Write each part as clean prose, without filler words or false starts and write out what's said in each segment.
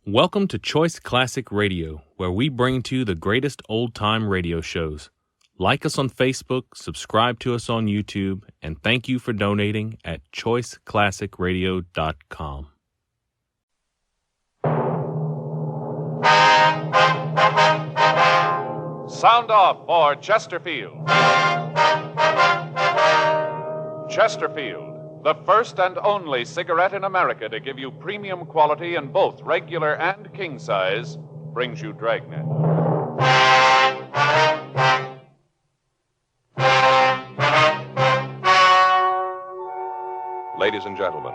Welcome to Choice Classic Radio, where we bring to you the greatest old-time radio shows. Like us on Facebook, subscribe to us on YouTube, and thank you for donating at choiceclassicradio.com. Sound off for Chesterfield. Chesterfield, the first and only cigarette in America to give you premium quality in both regular and king size, brings you Dragnet. Ladies and gentlemen,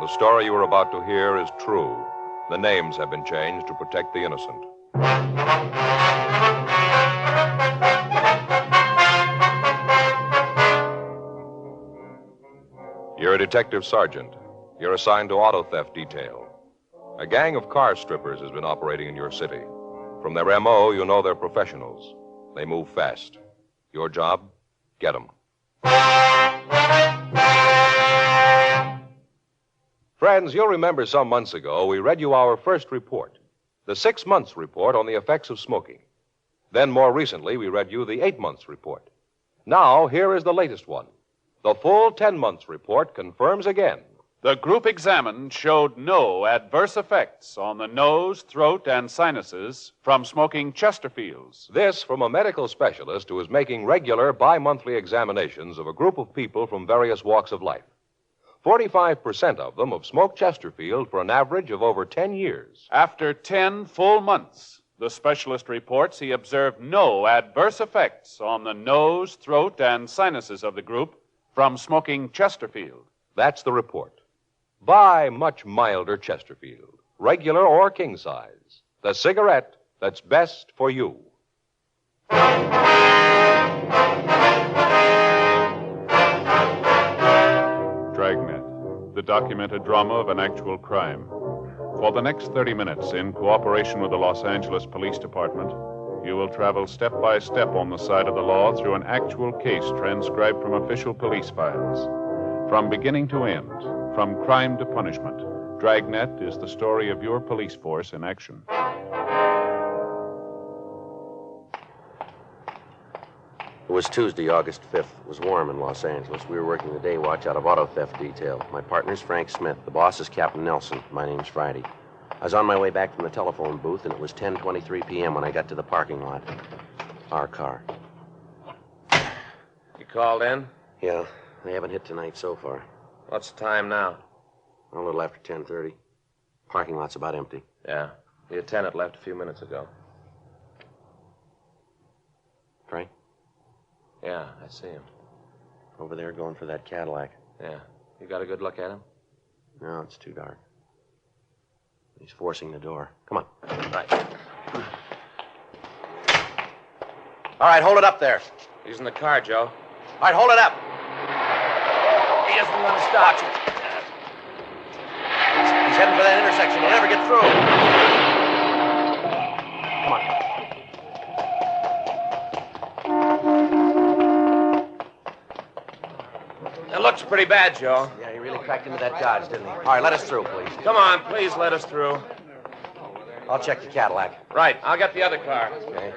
the story you are about to hear is true. The names have been changed to protect the innocent. You're a detective sergeant. You're assigned to auto theft detail. A gang of car strippers has been operating in your city. From their M.O., you know they're professionals. They move fast. Your job? Get them. Friends, you'll remember some months ago we read you our first report, the 6 months report on the effects of smoking. Then more recently we read you the 8 months report. Now here is the latest one. The full 10 months report confirms again. The group examined showed no adverse effects on the nose, throat, and sinuses from smoking Chesterfields. This from a medical specialist who is making regular bi-monthly examinations of a group of people from various walks of life. 45% of them have smoked Chesterfield for an average of over 10 years. After 10 full months, the specialist reports he observed no adverse effects on the nose, throat, and sinuses of the group from smoking Chesterfield. That's the report. Buy much milder Chesterfield, regular or king size. The cigarette that's best for you. Dragnet, the documented drama of an actual crime. For the next 30 minutes, in cooperation with the Los Angeles Police Department, you will travel step by step on the side of the law through an actual case transcribed from official police files. From beginning to end, from crime to punishment, Dragnet is the story of your police force in action. It was Tuesday, August 5th. It was warm in Los Angeles. We were working the day watch out of auto theft detail. My partner's Frank Smith. The boss is Captain Nelson. My name's Friday. I was on my way back from the telephone booth, and it was 10:23 p.m. when I got to the parking lot. Our car. You called in? Yeah, they haven't hit tonight so far. What's the time now? A little after 10:30. Parking lot's about empty. Yeah. The attendant left a few minutes ago. Frank? Yeah, I see him. Over there going for that Cadillac. Yeah. You got a good look at him? No, it's too dark. He's forcing the door. Come on. Right. All right, hold it up there. He's in the car, Joe. All right, hold it up. He isn't going to stop. He's heading for that intersection. He'll never get through. Come on. It looks pretty bad, Joe. Yeah, he really cracked into that Dodge, didn't he? All right, let us through, please. Come on, please let us through. I'll check the Cadillac. Right, I'll get the other car. Okay.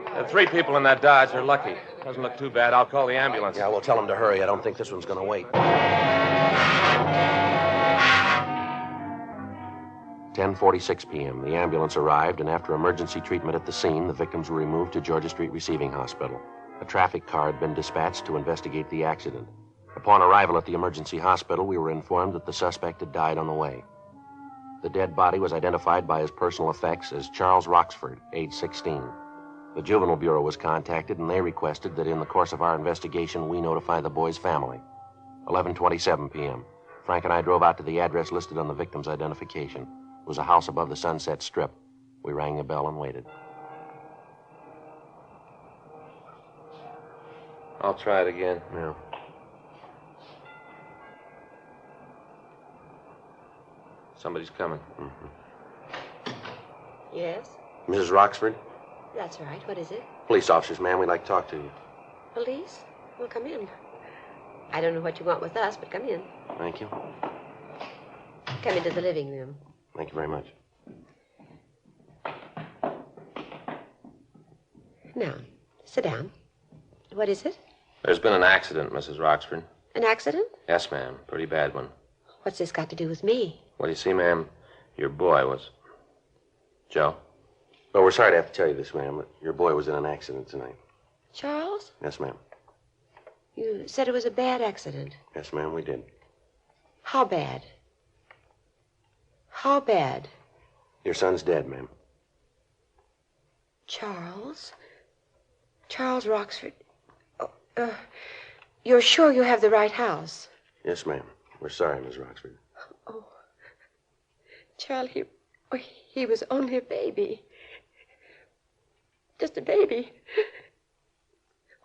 There are 3 people in that Dodge. They're lucky. Doesn't look too bad. I'll call the ambulance. Yeah, we'll tell him to hurry. I don't think this one's going to wait. 10:46 p.m. The ambulance arrived, and after emergency treatment at the scene, the victims were removed to Georgia Street Receiving Hospital. A traffic car had been dispatched to investigate the accident. Upon arrival at the emergency hospital, we were informed that the suspect had died on the way. The dead body was identified by his personal effects as Charles Roxford, age 16. The Juvenile Bureau was contacted, and they requested that in the course of our investigation, we notify the boy's family. 11:27 p.m. Frank and I drove out to the address listed on the victim's identification. It was a house above the Sunset Strip. We rang the bell and waited. I'll try it again. Yeah. Somebody's coming. Mm-hmm. Yes, Mrs. Roxford? that's right. What is it? Police officers, ma'am. We'd like to talk to you. Police? Well, come in. I don't know what you want with us, but come in. Thank you. Come into the living room. Thank you very much. Now, sit down. What is it? There's been an accident, Mrs. Roxford. An accident? Yes, ma'am. Pretty bad one. What's this got to do with me? Well, you see, ma'am, your boy was... Joe? Well, we're sorry to have to tell you this, ma'am, but your boy was in an accident tonight. Charles? Yes, ma'am. You said it was a bad accident. Yes, ma'am, we did. How bad? How bad? Your son's dead, ma'am. Charles? Charles Roxford? You're sure you have the right house? Yes, ma'am. We're sorry, Miss Roxford. Oh, Charlie, he was only a baby. Just a baby.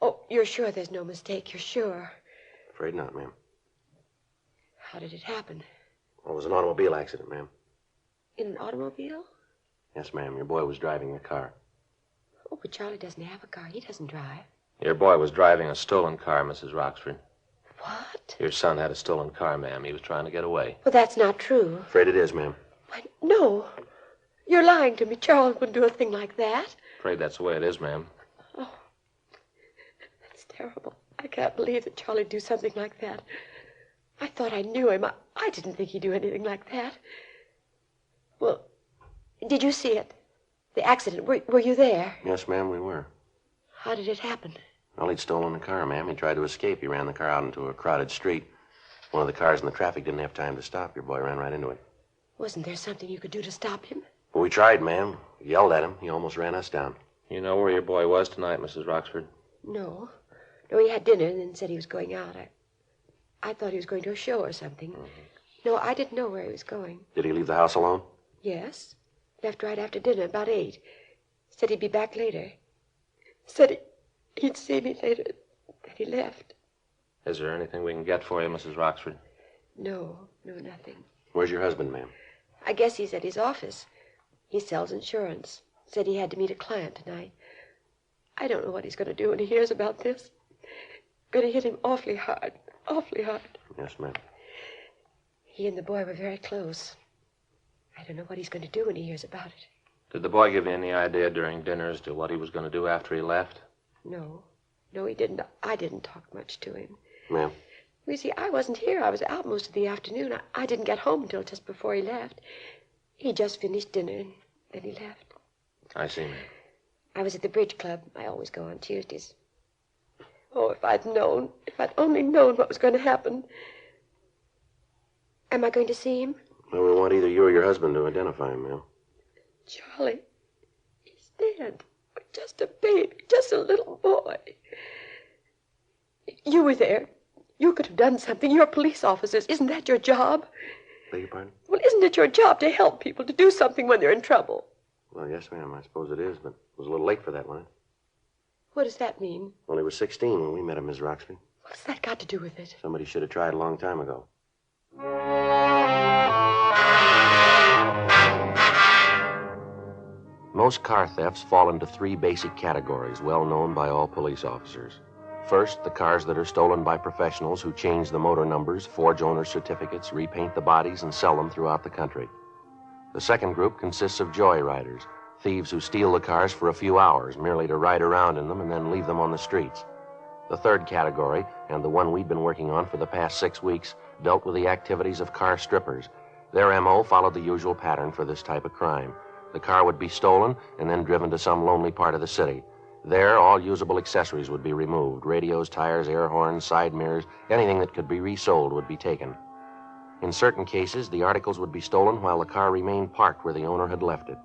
Oh, you're sure there's no mistake? You're sure? Afraid not, ma'am. How did it happen? Well, it was an automobile accident, ma'am. In an automobile? Yes, ma'am. Your boy was driving the car. Oh, but Charlie doesn't have a car. He doesn't drive. Your boy was driving a stolen car, Mrs. Roxford. What? Your son had a stolen car, ma'am. He was trying to get away. Well, that's not true. Afraid it is, ma'am. Why, no. You're lying to me. Charles wouldn't do a thing like that. Afraid that's the way it is, ma'am. Oh, that's terrible. I can't believe that Charlie'd do something like that. I thought I knew him. I didn't think he'd do anything like that. Well, did you see it? The accident. Were you there? Yes, ma'am, we were. How did it happen? Well, he'd stolen the car, ma'am. He tried to escape. He ran the car out into a crowded street. One of the cars in the traffic didn't have time to stop. Your boy ran right into it. Wasn't there something you could do to stop him? Well, we tried, ma'am. We yelled at him. He almost ran us down. You know where your boy was tonight, Mrs. Roxford? No. No, he had dinner and then said he was going out. I thought he was going to a show or something. Mm-hmm. No, I didn't know where he was going. Did he leave the house alone? Yes. Left right after dinner, about 8. Said he'd be back later. Said he'd see me later. Then he left. Is there anything we can get for you, Mrs. Roxford? No, nothing. Where's your husband, ma'am? I guess he's at his office. He sells insurance. Said he had to meet a client tonight. I don't know what he's going to do when he hears about this. Going to hit him awfully hard. Awfully hard. Yes, ma'am. He and the boy were very close. I don't know what he's going to do when he hears about it. Did the boy give you any idea during dinner as to what he was going to do after he left? No, he didn't. I didn't talk much to him. Ma'am? You see, I wasn't here. I was out most of the afternoon. I didn't get home until just before he left. He just finished dinner and then he left. I see, ma'am. I was at the bridge club. I always go on Tuesdays. Oh, if I'd only known what was going to happen. Am I going to see him? Well, we want either you or your husband to identify him, ma'am. Charlie, he's dead. Just a baby, just a little boy. You were there. You could have done something. You're police officers. Isn't that your job? Beg your pardon? Well, isn't it your job to help people, to do something when they're in trouble? Well, yes, ma'am, I suppose it is, but it was a little late for that, wasn't it? What does that mean? Well, he was 16 when we met him, Miss Roxby. What's that got to do with it? Somebody should have tried a long time ago. Most car thefts fall into 3 basic categories, well known by all police officers. First, the cars that are stolen by professionals who change the motor numbers, forge owner's certificates, repaint the bodies, and sell them throughout the country. The second group consists of joyriders, thieves who steal the cars for a few hours, merely to ride around in them and then leave them on the streets. The third category, and the one we've been working on for the past 6 weeks, dealt with the activities of car strippers. Their M.O. followed the usual pattern for this type of crime. The car would be stolen and then driven to some lonely part of the city. There, all usable accessories would be removed. Radios, tires, air horns, side mirrors, anything that could be resold would be taken. In certain cases, the articles would be stolen while the car remained parked where the owner had left it.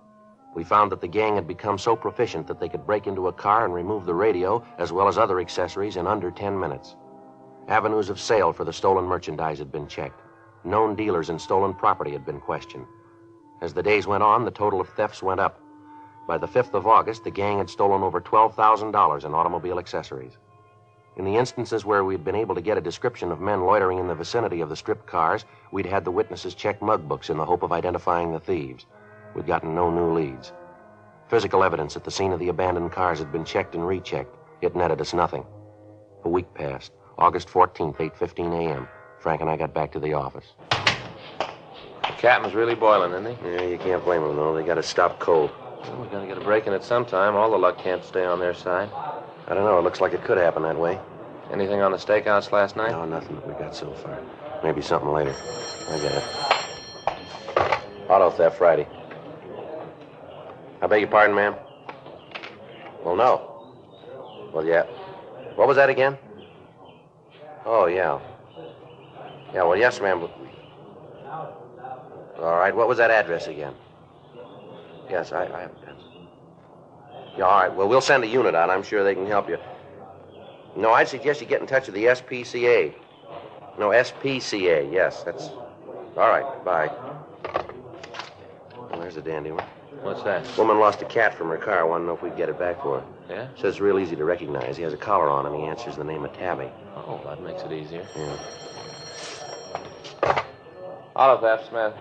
We found that the gang had become so proficient that they could break into a car and remove the radio as well as other accessories in under 10 minutes. Avenues of sale for the stolen merchandise had been checked. Known dealers in stolen property had been questioned. As the days went on, the total of thefts went up. By the 5th of August, the gang had stolen over $12,000 in automobile accessories. In the instances where we'd been able to get a description of men loitering in the vicinity of the stripped cars, we'd had the witnesses check mug books in the hope of identifying the thieves. We'd gotten no new leads. Physical evidence at the scene of the abandoned cars had been checked and rechecked. It netted us nothing. A week passed. August 14th, 8:15 a.m. Frank and I got back to the office. The captain's really boiling, isn't he? Yeah, you can't blame them, though. They got to stop cold. Well, we're going to get a break in it sometime. All the luck can't stay on their side. I don't know. It looks like it could happen that way. Anything on the stakeouts last night? No, nothing that we got so far. Maybe something later. I get it. Auto theft Friday. I beg your pardon, ma'am? Well, no. Well, yeah. What was that again? Oh, yeah. Yeah, well, yes, ma'am. All right, what was that address again? Yes, I yeah, all right. Well, we'll send a unit out. I'm sure they can help you. No, I'd suggest you get in touch with the SPCA. No, SPCA, yes, that's... All right, bye. Well, there's a dandy one. What's that? Woman lost a cat from her car. Want to know if we can get it back for her. Yeah? Says it's real easy to recognize. He has a collar on him. He answers the name of Tabby. Oh, that makes it easier. Yeah. Auto theft, Smith.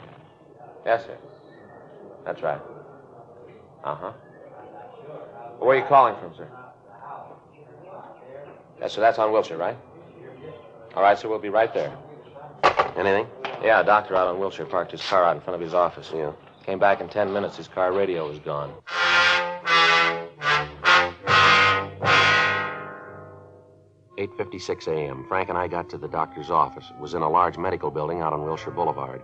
Yes, sir. That's right. Uh-huh. Where are you calling from, sir? Yes, sir, that's on Wilshire, right? All right, sir, we'll be right there. Anything? Yeah, a doctor out on Wilshire parked his car out in front of his office. Yeah. Came back in 10 minutes. His car radio was gone. "8:56 a.m. Frank and I got to the doctor's office. It was in a large medical building out on Wilshire Boulevard.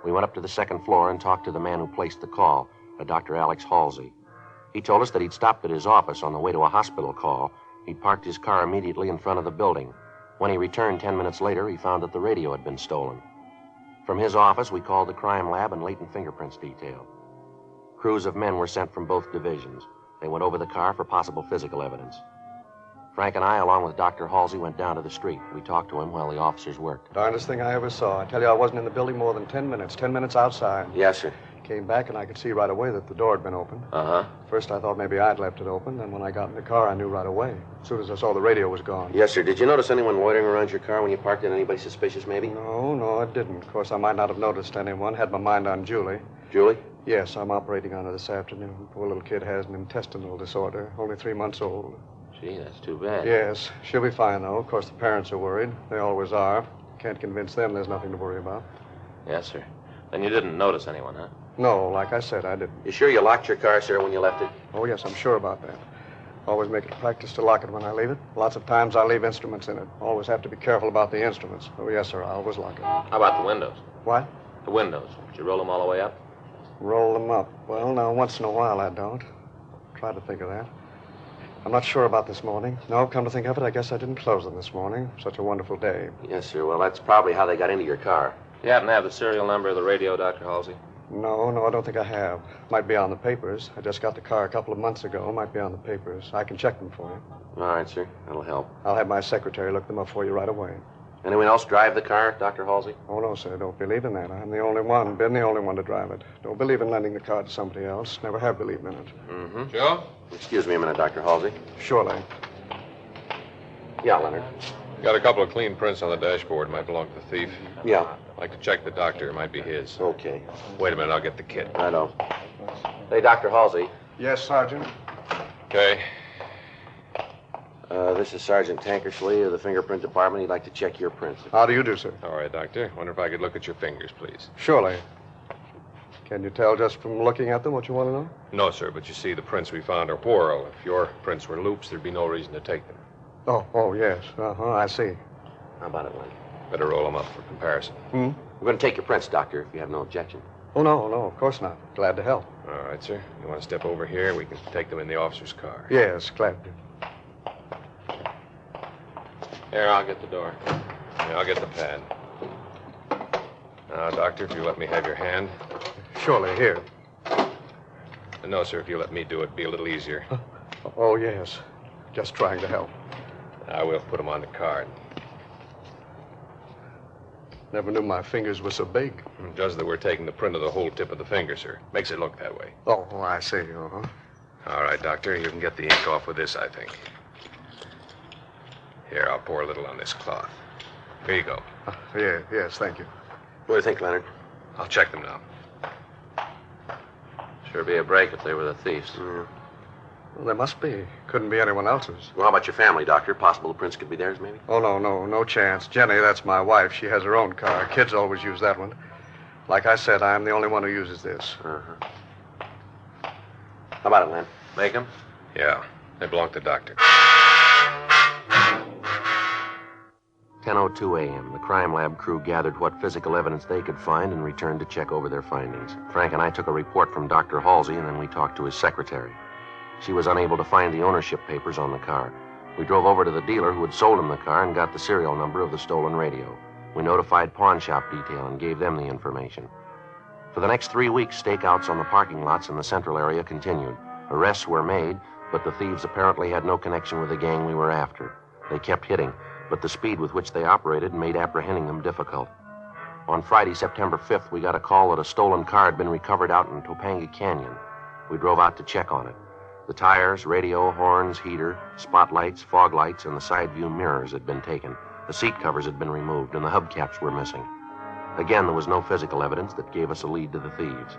We went up to the second floor and talked to the man who placed the call, a Dr. Alex Halsey. He told us that he'd stopped at his office on the way to a hospital call. He'd parked his car immediately in front of the building. When he returned 10 minutes later, he found that the radio had been stolen. From his office, we called the crime lab and latent fingerprints detail. Crews of men were sent from both divisions. They went over the car for possible physical evidence. Frank and I, along with Dr. Halsey, went down to the street. We talked to him while the officers worked. Darndest thing I ever saw. I tell you, I wasn't in the building more than 10 minutes. 10 minutes outside. Yes, sir. Came back, and I could see right away that the door had been opened. Uh-huh. First, I thought maybe I'd left it open, and when I got in the car, I knew right away. As soon as I saw the radio was gone. Yes, sir. Did you notice anyone loitering around your car when you parked it? Anybody suspicious, maybe? No, I didn't. Of course, I might not have noticed anyone. Had my mind on Julie. Julie? Yes, I'm operating on her this afternoon. Poor little kid has an intestinal disorder. Only 3 months old. Gee, that's too bad. Yes, she'll be fine, though. Of course, the parents are worried. They always are. Can't convince them there's nothing to worry about. Yes, sir. Then you didn't notice anyone, huh? No, like I said, I didn't. You sure you locked your car, sir, when you left it? Oh, yes, I'm sure about that. Always make it a practice to lock it when I leave it. Lots of times I leave instruments in it. Always have to be careful about the instruments. Oh, yes, sir, I always lock it. How about the windows? What? The windows. Did you roll them all the way up? Roll them up. Well, now, once in a while I don't. Try to think of that. I'm not sure about this morning. No, come to think of it, I guess I didn't close them this morning. Such a wonderful day. Yes, sir. Well, that's probably how they got into your car. You happen to have the serial number of the radio, Dr. Halsey? No, I don't think I have. Might be on the papers. I just got the car a couple of months ago. Might be on the papers. I can check them for you. All right, sir. That'll help. I'll have my secretary look them up for you right away. Anyone else drive the car, Dr. Halsey? Oh, no, sir. Don't believe in that. I'm the only one. Been the only one to drive it. Don't believe in lending the car to somebody else. Never have believed in it. Mm-hmm. Joe? Excuse me a minute, Dr. Halsey. Surely. Yeah, Leonard. Got a couple of clean prints on the dashboard. Might belong to the thief. Yeah. I'd like to check the doctor. It might be his. Okay. Wait a minute. I'll get the kit. Righto. Hey, Dr. Halsey. Yes, Sergeant. Okay. This is Sergeant Tankersley of the Fingerprint Department. He'd like to check your prints. How do you do, sir? All right, Doctor. Wonder if I could look at your fingers, please. Surely. Can you tell just from looking at them what you want to know? No, sir, but you see, the prints we found are whorl. If your prints were loops, there'd be no reason to take them. Oh, yes. Uh-huh, I see. How about it, Leonard? Better roll them up for comparison. Hmm? We're going to take your prints, Doctor, if you have no objection. Oh, no, of course not. Glad to help. All right, sir. You want to step over here? We can take them in the officer's car. Yes, glad to. Here, I'll get the door. Yeah, I'll get the pad. Now, Doctor, if you let me have your hand. Surely, here. No, sir, if you let me do it, it'd be a little easier. Oh, yes. Just trying to help. I will put them on the card. Never knew my fingers were so big. It does that we're taking the print of the whole tip of the finger, sir. Makes it look that way. Oh, I see. Uh-huh. All right, Doctor, you can get the ink off with this, I think. Here, I'll pour a little on this cloth. Here you go. Yes, thank you. What do you think, Leonard? I'll check them now. Sure be a break if they were the thieves. Well, there must be. Couldn't be anyone else's. Well, how about your family, Doctor? Possible the prints could be theirs, maybe? Oh, no chance. Jenny, that's my wife. She has her own car. Kids always use that one. Like I said, I'm the only one who uses this. Uh-huh. How about it, Len? Make 'em? Yeah, they belong to the doctor. 10:02 a.m. The crime lab crew gathered what physical evidence they could find and returned to check over their findings. Frank and I took a report from Dr. Halsey, and then we talked to his secretary. She was unable to find the ownership papers on the car. We drove over to the dealer who had sold him the car and got the serial number of the stolen radio. We notified pawn shop detail and gave them the information. For the next 3 weeks, stakeouts on the parking lots in the central area continued. Arrests were made, but the thieves apparently had no connection with the gang we were after. They kept hitting, but the speed with which they operated made apprehending them difficult. On Friday, September 5th, we got a call that a stolen car had been recovered out in Topanga Canyon. We drove out to check on it. The tires, radio, horns, heater, spotlights, fog lights, and the side view mirrors had been taken. The seat covers had been removed, and the hubcaps were missing. Again, there was no physical evidence that gave us a lead to the thieves.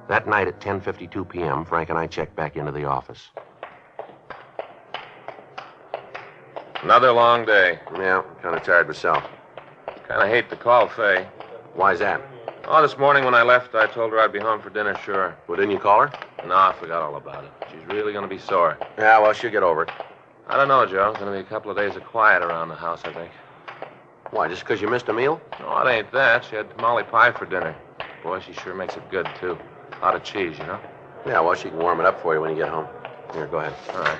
That night at 10:52 p.m., Frank and I checked back into the office. Another long day. Yeah, kind of tired myself. Kind of hate to call Faye. Why's that? Oh, this morning when I left, I told her I'd be home for dinner, sure. Well, didn't you call her? No, I forgot all about it. She's really going to be sore. Yeah, well, she'll get over it. I don't know, Joe. It's going to be a couple of days of quiet around the house, I think. Why, just because you missed a meal? No, it ain't that. She had tamale pie for dinner. Boy, she sure makes it good, too. A lot of cheese, you know? Yeah, well, she can warm it up for you when you get home. Here, go ahead. All right.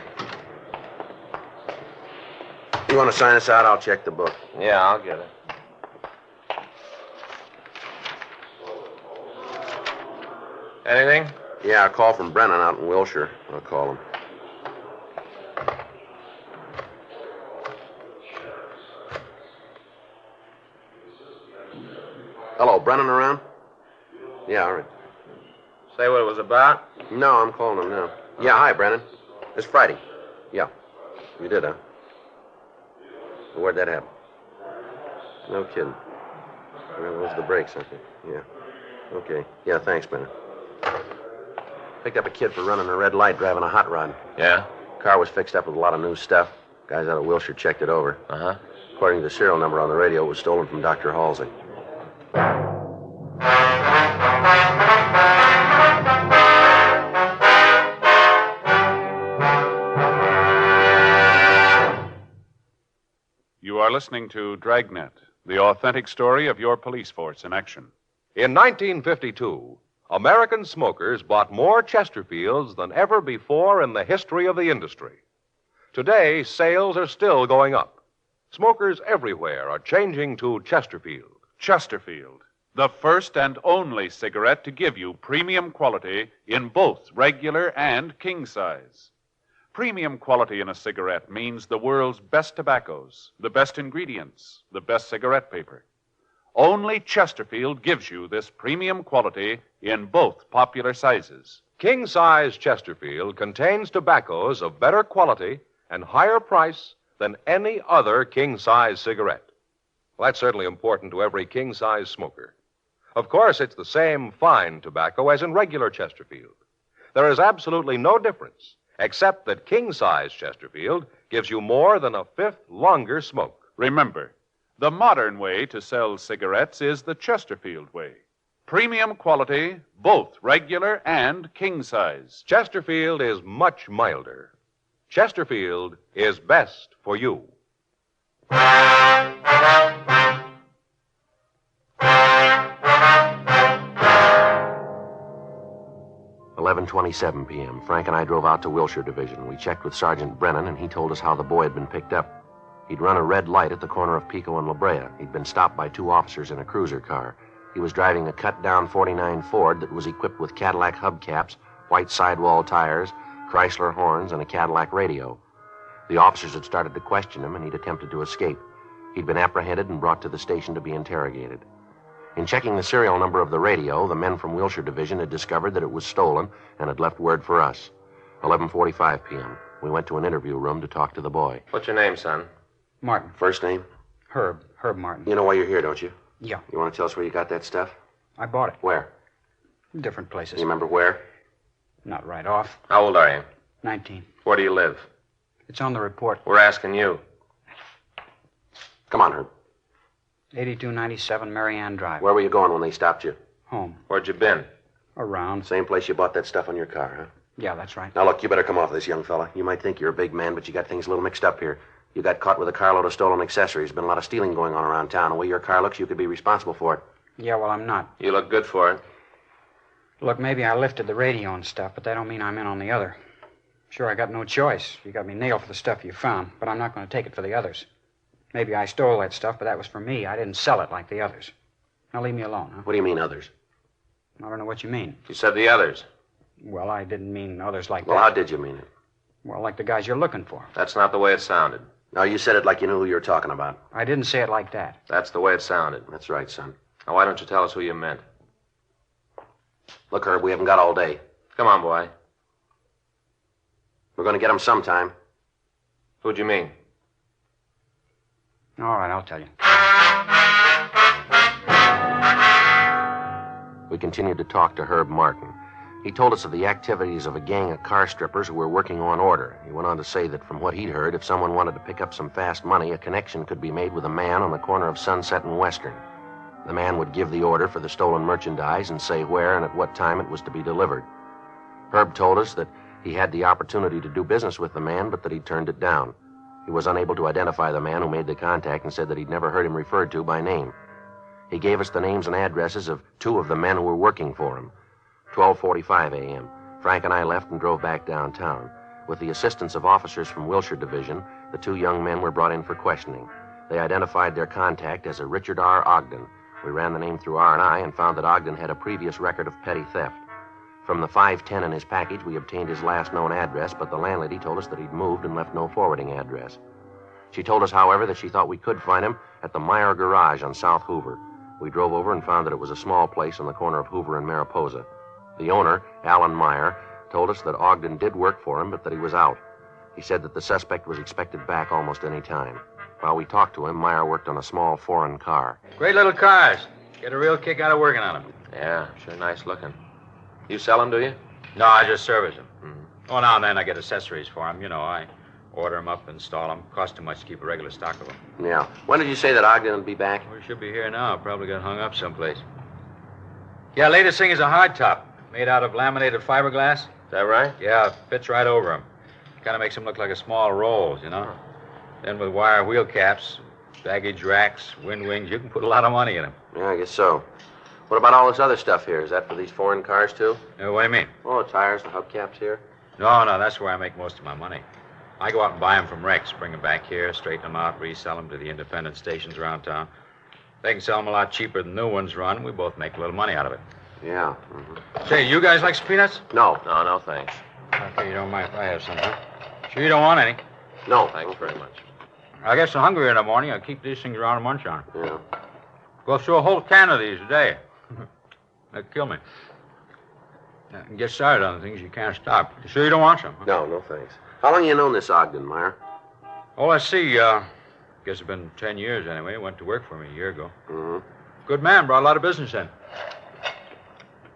You want to sign us out? I'll check the book. Yeah, I'll get it. Anything? Yeah, a call from Brennan out in Wilshire. I'll call him. Hello, Brennan around? Yeah, all right. Say what it was about? No, I'm calling him now. Yeah, hi, Brennan. It's Friday. Yeah. You did, huh? Where'd that happen? No kidding. Well, those are the brakes, I think. Yeah. Okay. Yeah, thanks, Brennan. Picked up a kid for running a red light driving a hot rod. Yeah? Car was fixed up with a lot of new stuff. Guys out of Wilshire checked it over. Uh-huh. According to the serial number on the radio, it was stolen from Dr. Halsey. You are listening to Dragnet, the authentic story of your police force in action. In 1952, American smokers bought more Chesterfields than ever before in the history of the industry. Today, sales are still going up. Smokers everywhere are changing to Chesterfield. Chesterfield, the first and only cigarette to give you premium quality in both regular and king size. Premium quality in a cigarette means the world's best tobaccos, the best ingredients, the best cigarette paper. Only Chesterfield gives you this premium quality in both popular sizes. King size Chesterfield contains tobaccos of better quality and higher price than any other king size cigarette. Well, that's certainly important to every king size smoker. Of course, it's the same fine tobacco as in regular Chesterfield. There is absolutely no difference, except that king size Chesterfield gives you more than a fifth longer smoke. Remember, the modern way to sell cigarettes is the Chesterfield way. Premium quality, both regular and king size. Chesterfield is much milder. Chesterfield is best for you. 11:27 p.m. Frank and I drove out to Wilshire Division. We checked with Sergeant Brennan, and he told us how the boy had been picked up. He'd run a red light at the corner of Pico and La Brea. He'd been stopped by two officers in a cruiser car. He was driving a cut-down 49 Ford that was equipped with Cadillac hubcaps, white sidewall tires, Chrysler horns, and a Cadillac radio. The officers had started to question him, and he'd attempted to escape. He'd been apprehended and brought to the station to be interrogated. In checking the serial number of the radio, the men from Wilshire Division had discovered that it was stolen and had left word for us. 11:45 p.m. We went to an interview room to talk to the boy. What's your name, son? Martin. First name? Herb Martin. You know why you're here, don't you? Yeah, You want to tell us where you got that stuff? I bought it. Where? Different places. You remember where? Not right off. How old are you? 19. Where do you live? It's on the report. We're asking you. Come on, Herb. 8297 Marianne Drive. Where were you going when they stopped you? Home. Where'd you been? Around. Same place you bought that stuff on your car, huh? Yeah, that's right. Now, look, you better come off this, young fella. You might think you're a big man, but you got things a little mixed up here. You got caught with a carload of stolen accessories. Been a lot of stealing going on around town. The way your car looks, you could be responsible for it. Yeah, well, I'm not. You look good for it. Look, maybe I lifted the radio and stuff, but that don't mean I'm in on the other. Sure, I got no choice. You got me nailed for the stuff you found, but I'm not going to take it for the others. Maybe I stole that stuff, but that was for me. I didn't sell it like the others. Now leave me alone, huh? What do you mean, others? I don't know what you mean. You said the others. Well, I didn't mean others like Well, that. how did you mean it? Well, like the guys you're looking for. That's not the way it sounded. No, you said it like you knew who you were talking about. I didn't say it like that. That's the way it sounded. That's right, son. Now, why don't you tell us who you meant? Look, Herb, we haven't got all day. Come on, boy. We're going to get them sometime. Who'd you mean? All right, I'll tell you. We continued to talk to Herb Martin. He told us of the activities of a gang of car strippers who were working on order. He went on to say that from what he'd heard, if someone wanted to pick up some fast money, a connection could be made with a man on the corner of Sunset and Western. The man would give the order for the stolen merchandise and say where and at what time it was to be delivered. Herb told us that he had the opportunity to do business with the man, but that he'd turned it down. He was unable to identify the man who made the contact and said that he'd never heard him referred to by name. He gave us the names and addresses of two of the men who were working for him. 12:45 a.m. Frank and I left and drove back downtown. With the assistance of officers from Wilshire Division, the two young men were brought in for questioning. They identified their contact as a Richard R. Ogden. We ran the name through R&I and found that Ogden had a previous record of petty theft. From the 510 in his package, we obtained his last known address, but the landlady told us that he'd moved and left no forwarding address. She told us, however, that she thought we could find him at the Meyer Garage on South Hoover. We drove over and found that it was a small place on the corner of Hoover and Mariposa. The owner, Alan Meyer, told us that Ogden did work for him, but that he was out. He said that the suspect was expected back almost any time. While we talked to him, Meyer worked on a small foreign car. Great little cars. Get a real kick out of working on them. Yeah, sure nice looking. You sell them, do you? No, I just service them. Oh, now and then I get accessories for them. You know, I order them up, install them. Cost too much to keep a regular stock of them. Yeah. When did you say that Ogden would be back? We should be here now. Probably got hung up someplace. Yeah, latest thing is a hardtop. Made out of laminated fiberglass. Is that right? Yeah, fits right over them. Kind of makes them look like a small rolls, you know? Then with wire wheel caps, baggage racks, wind wings, you can put a lot of money in them. Yeah, I guess so. What about all this other stuff here? Is that for these foreign cars, too? What do you mean? Oh, the tires, the hubcaps here? No, that's where I make most of my money. I go out and buy them from wrecks, bring them back here, straighten them out, resell them to the independent stations around town. They can sell them a lot cheaper than new ones run. We both make a little money out of it. Yeah. Say, you guys like some peanuts? No. No, thanks. Okay, you don't mind if I have some, huh? Sure you don't want any? No. Thanks very much. I get so hungry in the morning, I keep these things around and munch on. Yeah. Go through a whole can of these a day. They'll kill me. I can get started on things you can't stop. You sure you don't want some? Huh? No, thanks. How long have you known this Ogden, Meyer? Oh, let's see. Guess it's been 10 years anyway. Went to work for me a year ago. Mm-hmm. Good man, brought a lot of business in.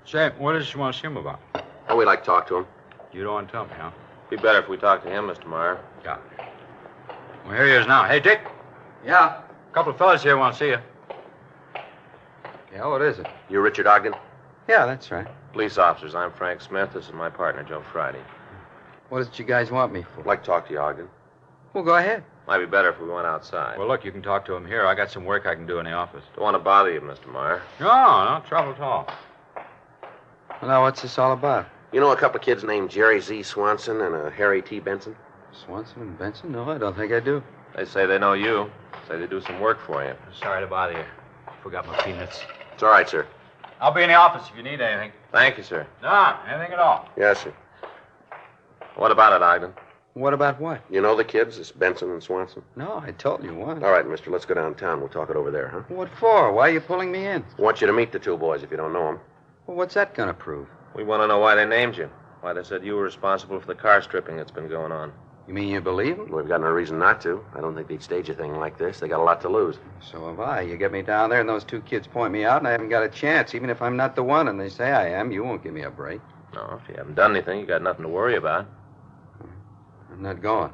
Say, what does you want to see him about? Oh, we'd like to talk to him. You don't want to tell me, huh? Be better if we talked to him, Mr. Meyer. Yeah. Well, here he is now. Hey, Dick. Yeah? A couple of fellas here want to see you. Yeah, what is it? You Richard Ogden? Yeah, that's right. Police officers, I'm Frank Smith. This is my partner, Joe Friday. What is it you guys want me for? I'd like to talk to you, Ogden. Well, go ahead. Might be better if we went outside. Well, look, you can talk to him here. I got some work I can do in the office. Don't want to bother you, Mr. Meyer. No trouble at all. Well, now, what's this all about? You know a couple of kids named Jerry Z. Swanson and Harry T. Benson? Swanson and Benson? No, I don't think I do. They say they know you. Say they do some work for you. Sorry to bother you. Forgot my peanuts. It's all right, sir. I'll be in the office if you need anything. Thank you, sir. No, anything at all. Yes, sir. What about it, Ogden? What about what? You know the kids, this Benson and Swanson? No, I told you once. All right, mister, let's go downtown. We'll talk it over there, huh? What for? Why are you pulling me in? I want you to meet the two boys if you don't know them. Well, what's that going to prove? We want to know why they named you. Why they said you were responsible for the car stripping that's been going on. You mean you believe them? We've got no reason not to. I don't think they'd stage a thing like this. They got a lot to lose. So have I. You get me down there and those two kids point me out and I haven't got a chance. Even if I'm not the one and they say I am, you won't give me a break. No, if you haven't done anything, you got nothing to worry about. I'm not going.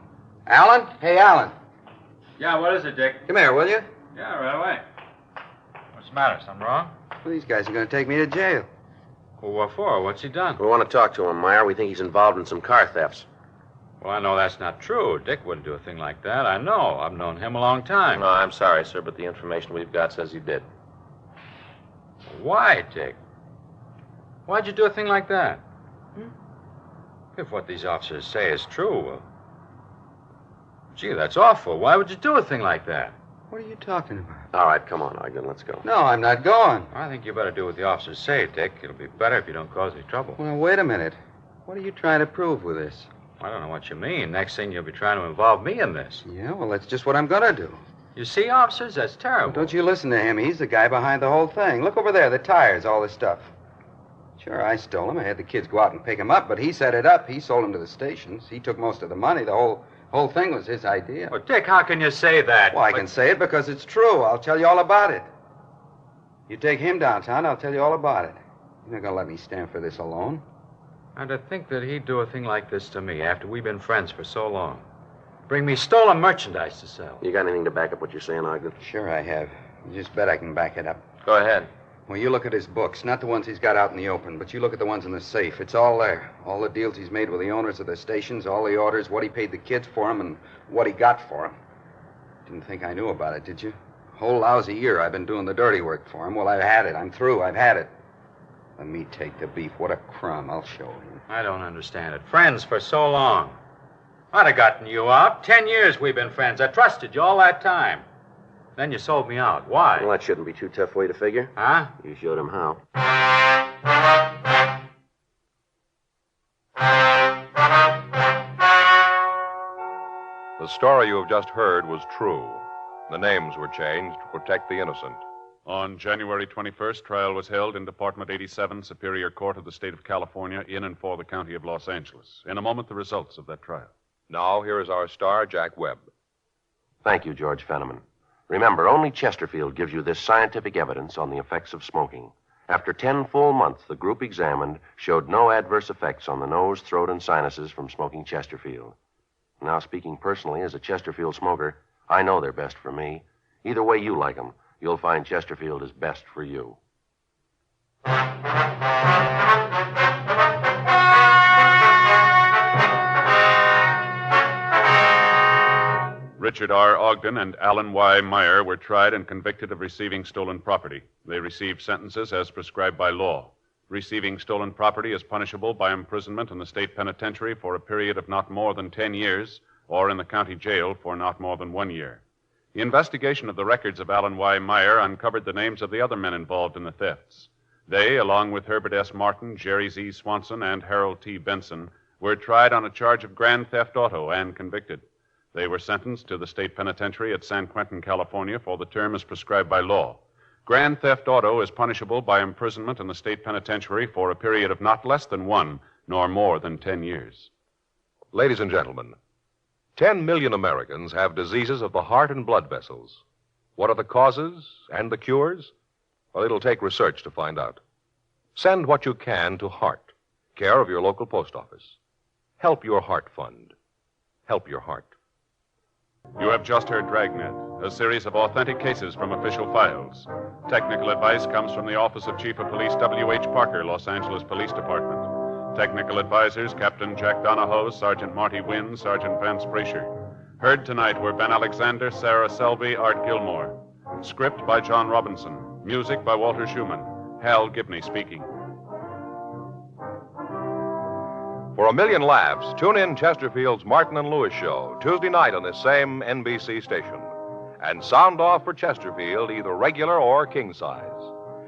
Alan? Hey, Alan. Yeah, what is it, Dick? Come here, will you? Yeah, right away. What's the matter? Something wrong? Well, these guys are going to take me to jail. Well, what for? What's he done? We want to talk to him, Meyer. We think he's involved in some car thefts. Well, I know that's not true. Dick wouldn't do a thing like that. I know. I've known him a long time. No, I'm sorry, sir, but the information we've got says he did. Why, Dick? Why'd you do a thing like that? If what these officers say is true, well... Gee, that's awful. Why would you do a thing like that? What are you talking about? All right, come on, Ogden. Let's go. No, I'm not going. I think you better do what the officers say, Dick. It'll be better if you don't cause any trouble. Well, wait a minute. What are you trying to prove with this? I don't know what you mean. Next thing you'll be trying to involve me in this. Yeah, well, that's just what I'm going to do. You see, officers, that's terrible. Well, don't you listen to him. He's the guy behind the whole thing. Look over there, the tires, all this stuff. Sure, I stole him. I had the kids go out and pick him up, but he set it up. He sold him to the stations. He took most of the money. The whole thing was his idea. Well, Dick, how can you say that? Well, I can say it because it's true. I'll tell you all about it. You take him downtown, I'll tell you all about it. You're not going to let me stand for this alone. And to think that he'd do a thing like this to me after we've been friends for so long. Bring me stolen merchandise to sell. You got anything to back up what you're saying, Ogden? Sure I have. You just bet I can back it up. Go ahead. Well, you look at his books, not the ones he's got out in the open, but you look at the ones in the safe. It's all there. All the deals he's made with the owners of the stations, all the orders, what he paid the kids for them, and what he got for them. Didn't think I knew about it, did you? Whole lousy year I've been doing the dirty work for him. Well, I've had it. I'm through. I've had it. Let me take the beef. What a crumb. I'll show him. I don't understand it. Friends for so long. I'd have gotten you out. 10 years we've been friends. I trusted you all that time. Then you sold me out. Why? Well, that shouldn't be too tough for you to figure. Huh? You showed him how. The story you have just heard was true. The names were changed to protect the innocent. On January 21st, trial was held in Department 87, Superior Court of the State of California, in and for the County of Los Angeles. In a moment, the results of that trial. Now, here is our star, Jack Webb. Thank you, George Fenneman. Remember, only Chesterfield gives you this scientific evidence on the effects of smoking. After 10 full months, the group examined showed no adverse effects on the nose, throat, and sinuses from smoking Chesterfield. Now, speaking personally as a Chesterfield smoker, I know they're best for me. Either way you like them, you'll find Chesterfield is best for you. Richard R. Ogden and Alan Y. Meyer were tried and convicted of receiving stolen property. They received sentences as prescribed by law. Receiving stolen property is punishable by imprisonment in the state penitentiary for a period of not more than 10 years, or in the county jail for not more than 1 year. The investigation of the records of Alan Y. Meyer uncovered the names of the other men involved in the thefts. They, along with Herbert S. Martin, Jerry Z. Swanson, and Harold T. Benson, were tried on a charge of grand theft auto and convicted. They were sentenced to the state penitentiary at San Quentin, California, for the term as prescribed by law. Grand theft auto is punishable by imprisonment in the state penitentiary for a period of not less than 1 nor more than 10 years. Ladies and gentlemen, 10 million Americans have diseases of the heart and blood vessels. What are the causes and the cures? Well, it'll take research to find out. Send what you can to Heart, care of your local post office. Help your heart fund. Help your heart. You have just heard Dragnet, a series of authentic cases from official files. Technical advice comes from the Office of Chief of Police W.H. Parker, Los Angeles Police Department. Technical advisors, Captain Jack Donahoe, Sergeant Marty Wynn, Sergeant Vance Brasher. Heard tonight were Ben Alexander, Sarah Selby, Art Gilmore. Script by John Robinson. Music by Walter Schumann. Hal Gibney speaking. For a million laughs, tune in Chesterfield's Martin and Lewis show, Tuesday night on this same NBC station. And sound off for Chesterfield, either regular or king size.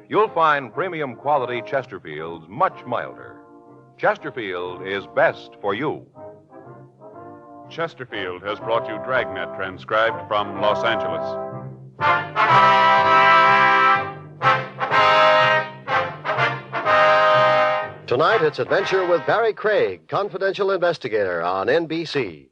You'll find premium quality Chesterfields much milder. Chesterfield is best for you. Chesterfield has brought you Dragnet, transcribed from Los Angeles. Tonight, it's Adventure with Barry Craig, confidential investigator on NBC.